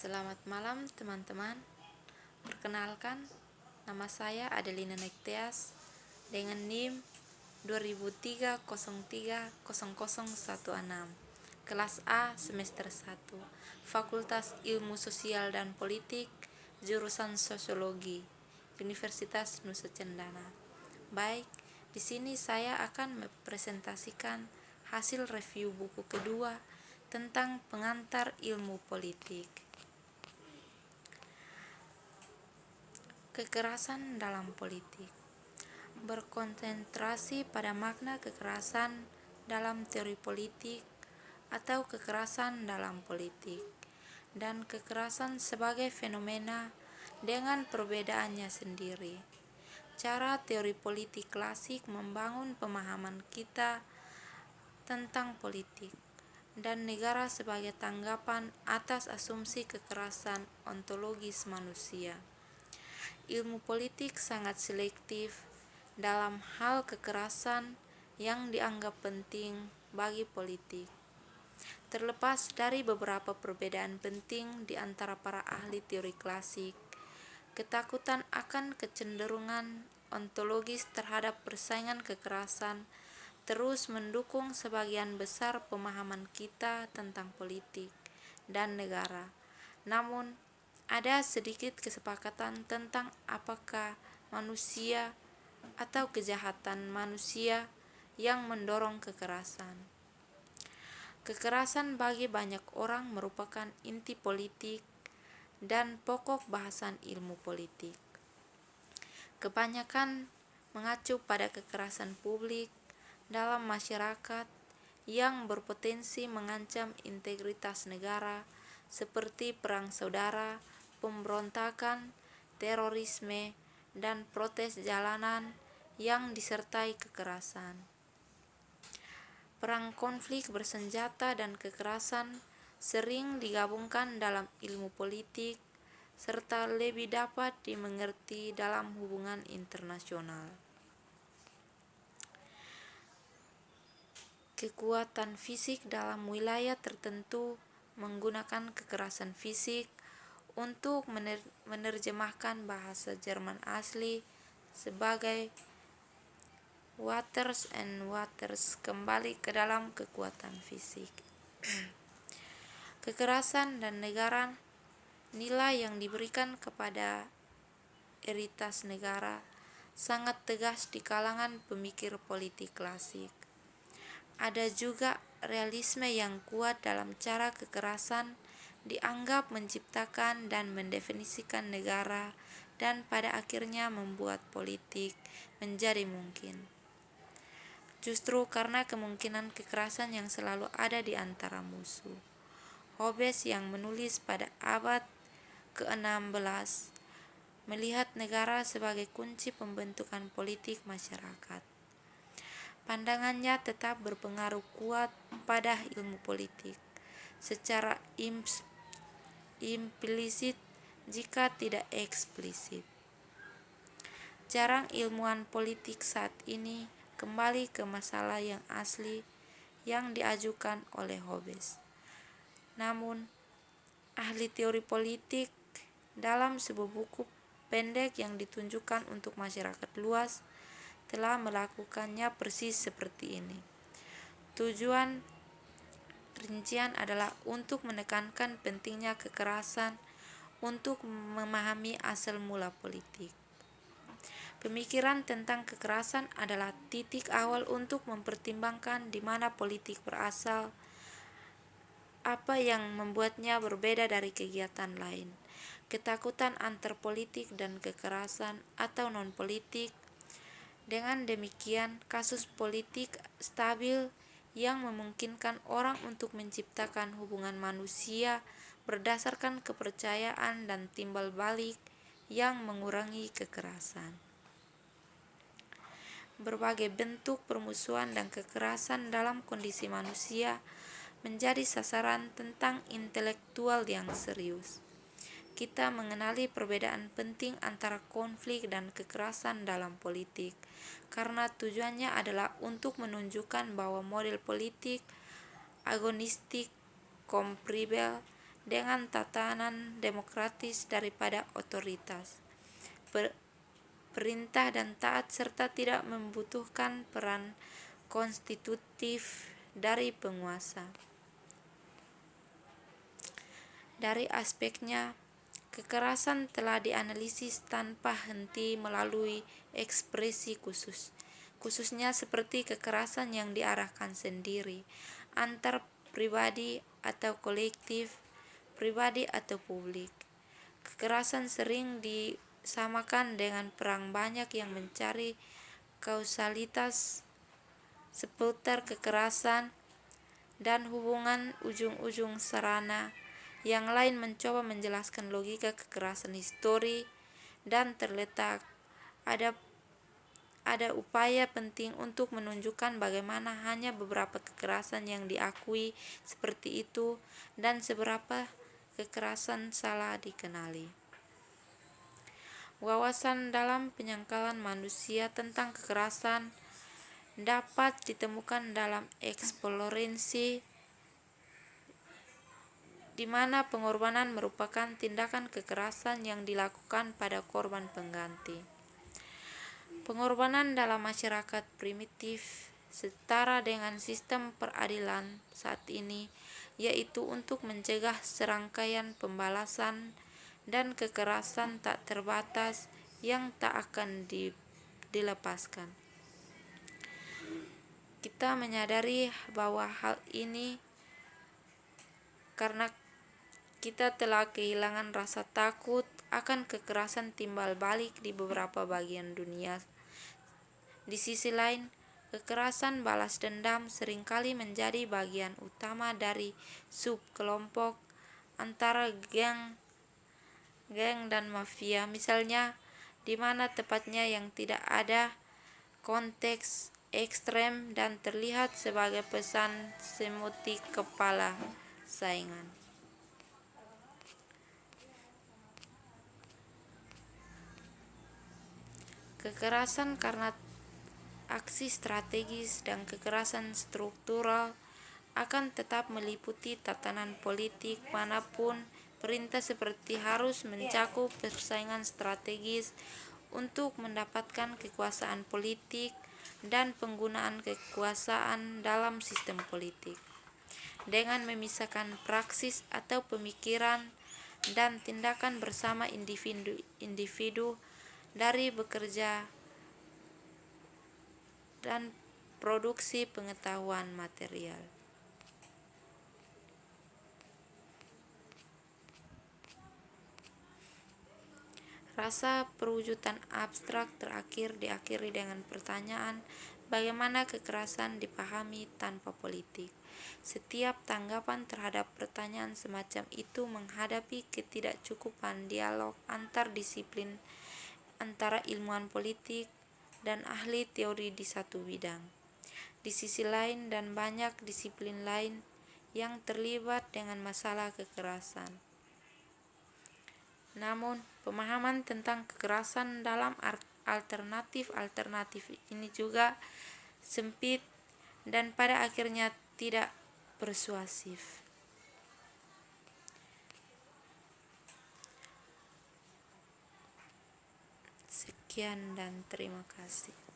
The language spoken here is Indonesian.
Selamat malam teman-teman. Perkenalkan, nama saya Adelina Nektias dengan NIM 2003030016, kelas A semester 1, Fakultas Ilmu Sosial dan Politik, jurusan Sosiologi, Universitas Nusa Cendana. Baik, di sini saya akan mempresentasikan hasil review buku kedua tentang pengantar ilmu politik. Kekerasan dalam politik berkonsentrasi pada makna kekerasan dalam teori politik atau kekerasan dalam politik, dan kekerasan sebagai fenomena dengan perbedaannya sendiri. Cara teori politik klasik membangun pemahaman kita tentang politik dan negara sebagai tanggapan atas asumsi kekerasan ontologis manusia. Ilmu politik sangat selektif dalam hal kekerasan yang dianggap penting bagi politik. Terlepas dari beberapa perbedaan penting di antara para ahli teori klasik, ketakutan akan kecenderungan ontologis terhadap persaingan kekerasan terus mendukung sebagian besar pemahaman kita tentang politik dan negara. Namun, ada sedikit kesepakatan tentang apakah manusia atau kejahatan manusia yang mendorong kekerasan. Kekerasan bagi banyak orang merupakan inti politik dan pokok bahasan ilmu politik. Kebanyakan mengacu pada kekerasan publik dalam masyarakat yang berpotensi mengancam integritas negara, seperti perang saudara, pemberontakan, terorisme, dan protes jalanan yang disertai kekerasan. Perang konflik bersenjata dan kekerasan sering digabungkan dalam ilmu politik serta lebih dapat dimengerti dalam hubungan internasional. Kekuatan fisik dalam wilayah tertentu menggunakan kekerasan fisik untuk menerjemahkan bahasa Jerman asli sebagai waters and waters kembali ke dalam kekuatan fisik. Kekerasan dan negara, nilai yang diberikan kepada entitas negara sangat tegas di kalangan pemikir politik klasik. Ada juga realisme yang kuat dalam cara kekerasan dianggap menciptakan dan mendefinisikan negara dan pada akhirnya membuat politik menjadi mungkin. Justru karena kemungkinan kekerasan yang selalu ada di antara musuh. Hobbes yang menulis pada abad ke-16 melihat negara sebagai kunci pembentukan politik masyarakat. Pandangannya tetap berpengaruh kuat pada ilmu politik secara implisit jika tidak eksplisit. Jarang ilmuwan politik saat ini kembali ke masalah yang asli yang diajukan oleh Hobbes. Namun, ahli teori politik dalam sebuah buku pendek yang ditunjukkan untuk masyarakat luas telah melakukannya persis seperti ini. Tujuan rincian adalah untuk menekankan pentingnya kekerasan untuk memahami asal mula politik. Pemikiran tentang kekerasan adalah titik awal untuk mempertimbangkan di mana politik berasal, apa yang membuatnya berbeda dari kegiatan lain. Ketakutan antar politik dan kekerasan atau non-politik. Dengan demikian, kasus politik stabil yang memungkinkan orang untuk menciptakan hubungan manusia berdasarkan kepercayaan dan timbal balik yang mengurangi kekerasan. Berbagai bentuk permusuhan dan kekerasan dalam kondisi manusia menjadi sasaran tentang intelektual yang serius. Kita mengenali perbedaan penting antara konflik dan kekerasan dalam politik, karena tujuannya adalah untuk menunjukkan bahwa model politik agonistik, kompatibel dengan tatanan demokratis daripada otoritas, perintah dan taat, serta tidak membutuhkan peran konstitutif dari penguasa. Dari aspeknya, kekerasan telah dianalisis tanpa henti melalui ekspresi khusus, khususnya seperti kekerasan yang diarahkan sendiri, antar pribadi atau kolektif, pribadi atau publik. Kekerasan sering disamakan dengan perang banyak yang mencari kausalitas seputar kekerasan dan hubungan ujung-ujung sarana. Yang lain mencoba menjelaskan logika kekerasan histori dan terletak ada upaya penting untuk menunjukkan bagaimana hanya beberapa kekerasan yang diakui seperti itu dan seberapa kekerasan salah dikenali. Wawasan dalam penyangkalan manusia tentang kekerasan dapat ditemukan dalam eksplorasi di mana pengorbanan merupakan tindakan kekerasan yang dilakukan pada korban pengganti. Pengorbanan dalam masyarakat primitif setara dengan sistem peradilan saat ini, yaitu untuk mencegah serangkaian pembalasan dan kekerasan tak terbatas yang tak akan dilepaskan. Kita menyadari bahwa hal ini karena kita telah kehilangan rasa takut akan kekerasan timbal balik di beberapa bagian dunia. Di sisi lain, kekerasan balas dendam seringkali menjadi bagian utama dari subkelompok antara geng dan mafia, misalnya, di mana tepatnya yang tidak ada konteks ekstrem dan terlihat sebagai pesan semotik kepala saingan. Kekerasan karena aksi strategis dan kekerasan struktural akan tetap meliputi tatanan politik manapun. Perintah seperti harus mencakup persaingan strategis untuk mendapatkan kekuasaan politik dan penggunaan kekuasaan dalam sistem politik, dengan memisahkan praksis atau pemikiran dan tindakan bersama individu dari bekerja dan produksi pengetahuan material. Rasa perwujudan abstrak terakhir diakhiri dengan pertanyaan, bagaimana kekerasan dipahami tanpa politik? Setiap tanggapan terhadap pertanyaan semacam itu menghadapi ketidakcukupan dialog antar disiplin antara ilmuwan politik dan ahli teori di satu bidang. Di sisi lain, dan banyak disiplin lain yang terlibat dengan masalah kekerasan. Namun, pemahaman tentang kekerasan dalam alternatif ini juga sempit dan pada akhirnya tidak persuasif. Sekian dan terima kasih.